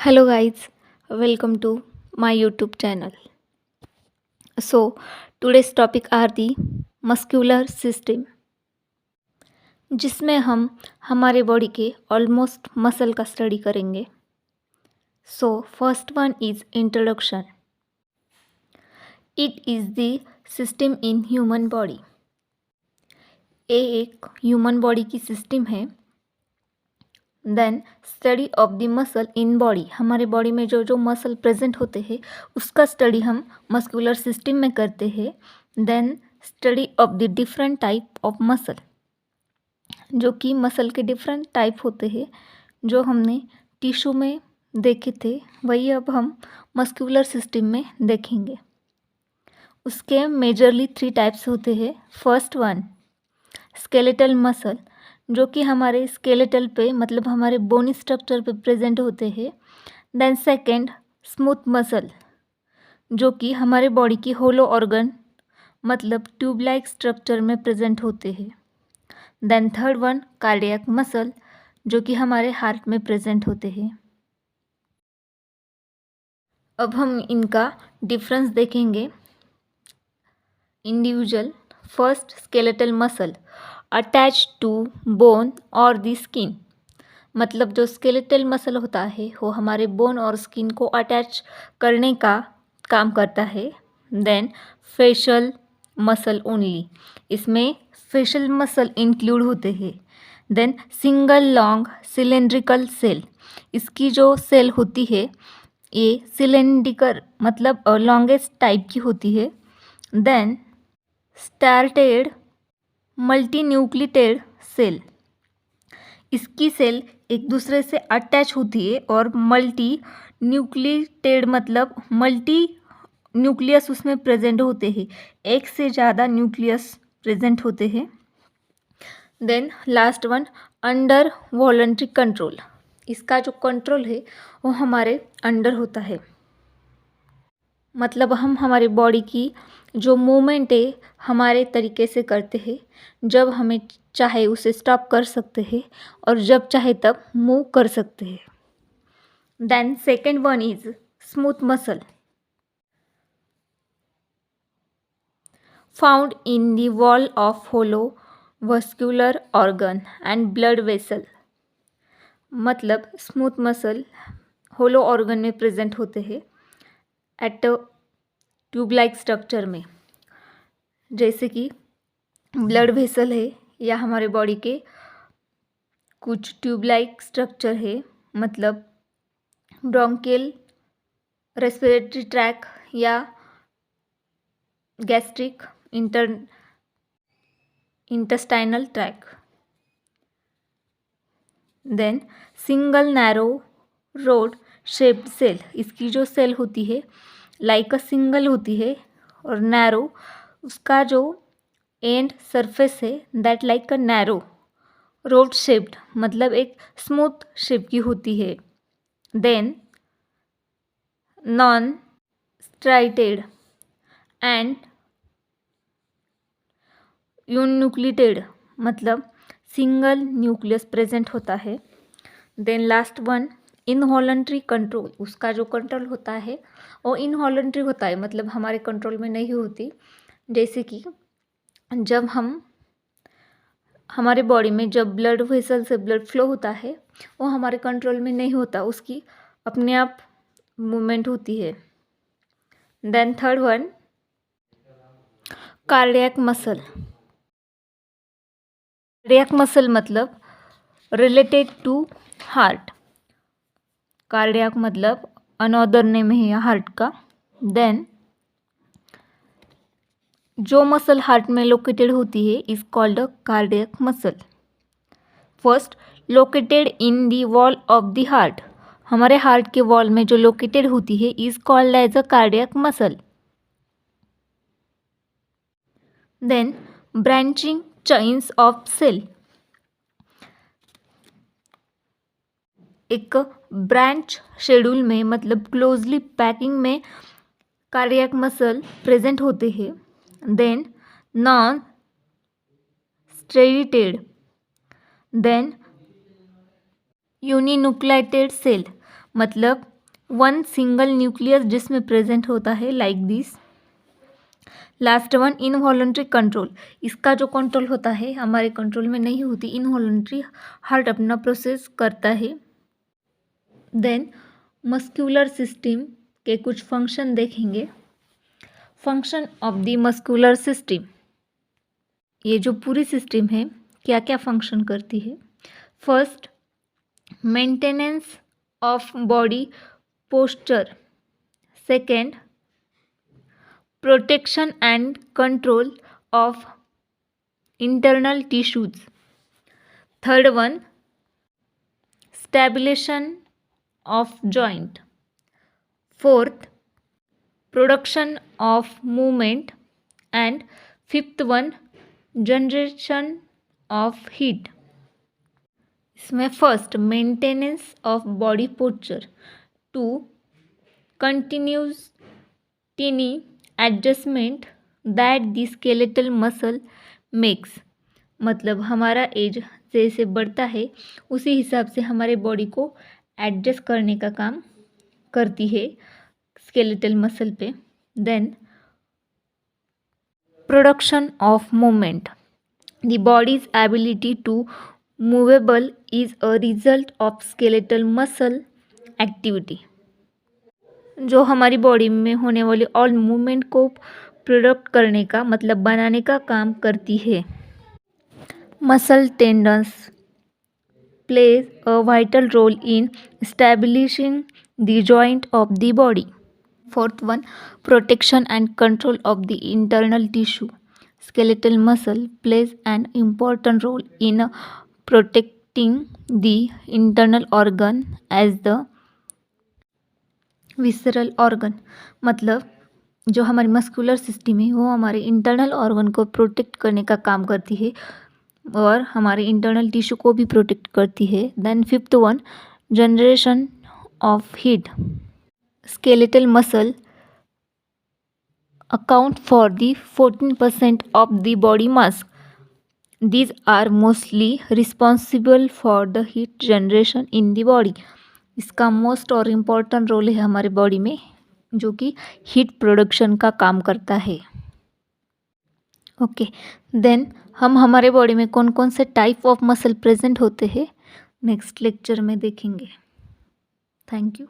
Hello guys, welcome to my YouTube channel. So today's topic are the muscular system, जिसमें हम हमारे body के almost muscle का study करेंगे. So first one is introduction. It is the system in human body. ये एक human body की system है. Then study of the muscle in body. हमारे बॉडी में जो जो मसल प्रेजेंट होते हैं उसका स्टडी हम मस्कुलर सिस्टम में करते हैं. Then study of the different type of muscle, जो कि मसल के डिफरेंट टाइप होते हैं जो हमने टिश्यू में देखे थे, वही अब हम मस्कुलर सिस्टम में देखेंगे. उसके मेजरली 3 टाइप्स होते हैं. फर्स्ट वन स्केलेटल मसल, जो कि हमारे स्केलेटल पे मतलब हमारे बोनी स्ट्रक्चर पे प्रेजेंट होते हैं. देन सेकंड स्मूथ मसल, जो कि हमारे बॉडी की होलो ऑर्गन मतलब ट्यूब लाइक स्ट्रक्चर में प्रेजेंट होते हैं. Then third one cardiac muscle, जो कि हमारे हार्ट में प्रेजेंट होते हैं. अब हम इनका डिफरेंस देखेंगे individual. First skeletal muscle attach to bone और द स्किन. मतलब जो स्केलेटल मसल होता है वो हमारे बोन और स्किन को अटैच करने का काम करता है. देन फेशियल मसल ओनली, इसमें फेशियल मसल इंक्लूड होते हैं. Then single long cylindrical cell, इसकी जो सेल होती है ये सिलेंड्रिकल मतलब लॉन्गेस्ट टाइप की होती है. देन स्टार्टेड मल्टीन्यूक्लियेटेड सेल, इसकी सेल एक दूसरे से अटैच होती है और मल्टी न्यूक्लियेटेड मतलब मल्टी न्यूक्लियस उसमें प्रेजेंट होते हैं, एक से ज़्यादा न्यूक्लियस प्रेजेंट होते हैं. Then last one under voluntary control, इसका जो कंट्रोल है वो हमारे अंडर होता है. मतलब हम हमारी बॉडी की जो मूवमेंट है हमारे तरीके से करते हैं. जब हमें चाहे उसे स्टॉप कर सकते हैं और जब चाहे तब मूव कर सकते हैं. Then second one is smooth muscle, found in the wall of hollow vascular organ and blood vessel. मतलब स्मूथ मसल होलो ऑर्गन में प्रेजेंट होते हैं एट ट्यूब लाइक स्ट्रक्चर में, जैसे कि ब्लड वेसल है या हमारे बॉडी के कुछ ट्यूब लाइक स्ट्रक्चर है. मतलब ब्रोंकियल, रेस्पिरेटरी ट्रैक या gastric intestinal tract. Then single narrow rod shaped cell, इसकी जो सेल होती है लाइक अ सिंगल होती है और नैरो उसका जो एंड सरफेस है that like a narrow rod shaped मतलब एक स्मूथ शेप की होती है. Then non striated and uninucleated मतलब सिंगल न्यूक्लियस प्रेजेंट होता है. Then last one involuntary control, उसका जो कंट्रोल होता है वो इनवॉलंटरी होता है मतलब हमारे कंट्रोल में नहीं होती. जैसे कि जब हम हमारे बॉडी में जब ब्लड वेसल से ब्लड फ्लो होता है वो हमारे कंट्रोल में नहीं होता, उसकी अपने आप मूवमेंट होती है. Then third one cardiac muscle. Cardiac muscle मतलब रिलेटेड टू हार्ट. कार्डियक मतलब अनदर नेम है हार्ट का. देन जो मसल हार्ट में लोकेटेड होती है is called a cardiac muscle. First located in the wall of the heart, हमारे heart के वॉल में जो लोकेटेड होती है is called as a cardiac muscle. Then branching chains of cell, एक ब्रांच शेड्यूल में मतलब क्लोजली पैकिंग में कार्डियक मसल प्रेजेंट होते हैं. Then non striated, then uninucleated cell मतलब वन सिंगल न्यूक्लियस जिसमें प्रेजेंट होता है like this. Last one involuntary control, इसका जो कंट्रोल होता है हमारे कंट्रोल में नहीं होती, इनवॉलंटरी हार्ट अपना प्रोसेस करता है। देन मस्कुलर सिस्टम के कुछ फंक्शन देखेंगे। Function of the muscular system, ये जो पूरी सिस्टम है क्या क्या फंक्शन करती है। First, maintenance of body posture. Second, protection and control of internal tissues. Third one, stabilization of joint. Fourth, production of movement. And fifth one, generation of heat. इसमें first, maintenance of body posture. Two, continuous tiny adjustment that the skeletal muscle makes, मतलब हमारा as जैसे बढ़ता है उसी हिसाब से हमारे बॉडी को एडजस्ट करने का काम करती है स्केलेटल मसल पे। Then production of movement, the body's ability to movable is a result of skeletal muscle activity, जो हमारी बॉडी में होने वाली ऑल मूवमेंट को प्रोडक्ट करने का मतलब बनाने का काम करती है। Muscle tendons plays a vital role in establishing the joint of the body. Fourth one, protection and control of the internal tissue. Skeletal muscle plays an important role in protecting the internal organ as the visceral organ, मतलब जो हमारी muscular system है वो हमारे internal organ को protect करने का काम करती है और हमारे इंटरनल टिश्यू को भी प्रोटेक्ट करती है। Then fifth one, generation of heat. Skeletal muscle account for the 14% of the body mass. These are mostly responsible for the heat generation in the body. इसका मोस्ट और इम्पॉर्टेंट रोल है हमारे body में जो कि heat production का काम करता है। ओके, देन हम हमारे बॉडी में कौन कौन से टाइप ऑफ मसल प्रेजेंट होते हैं नेक्स्ट लेक्चर में देखेंगे। Thank you.